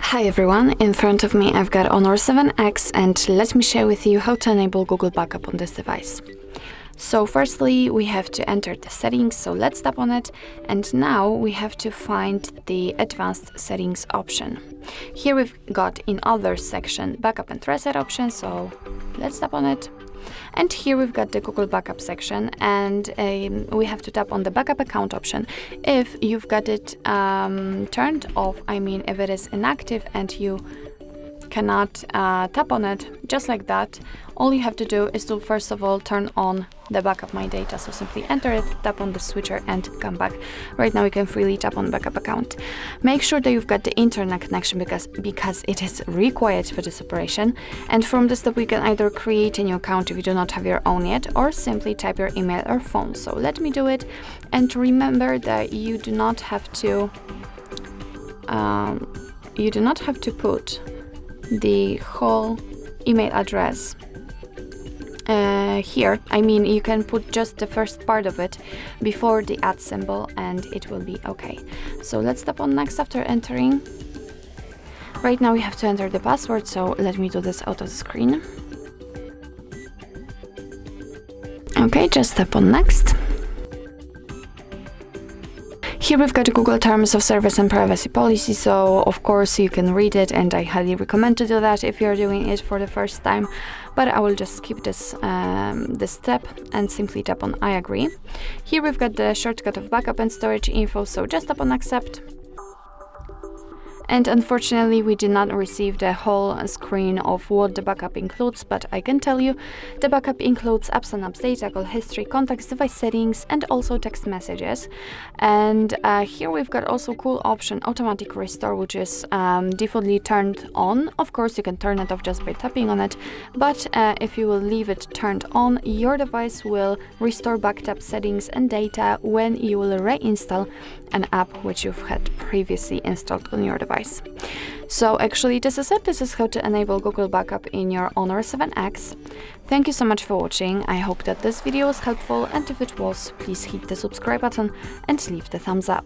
Hi everyone, in front of me I've got Honor 7X and let me share with you how to enable Google Backup on this device. So firstly we have to enter the settings, so let's tap on it, and now we have to find the advanced settings option. Here we've got in others section backup and reset option, so let's tap on it. And here we've got the Google Backup section, and we have to tap on the backup account option. If you've got it turned off, I mean if it is inactive and you cannot tap on it just like that, all you have to do is to first of all turn on the backup my data. So simply enter it, tap on the switcher and come back. Right now you can freely tap on backup account. Make sure that you've got the internet connection because it is required for this operation. And from this step you can either create a new account if you do not have your own yet, or simply type your email or phone. So let me do it, and remember that you do not have to put the whole email address here. I mean, you can put just the first part of it before the @ symbol and it will be okay. So let's tap on next after entering. Right now we have to enter the password, so let me do this out of the screen. Okay, just tap on next. Here we've got Google Terms of Service and Privacy Policy, so of course you can read it, and I highly recommend to do that if you're doing it for the first time, but I will just skip this step and simply tap on I agree. Here we've got the shortcut of backup and storage info, so just tap on accept. And unfortunately we did not receive the whole screen of what the backup includes, but I can tell you the backup includes apps and apps data, call history, contacts, device settings, and also text messages. And here we've got also cool option automatic restore, which is defaultly turned on. Of course you can turn it off just by tapping on it, but if you will leave it turned on, your device will restore backed up settings and data when you will reinstall an app which you've had previously installed on your device. So actually this is it. This is how to enable Google Backup in your Honor 7X. Thank you so much for watching. I hope that this video was helpful, and if it was, please hit the subscribe button and leave the thumbs up.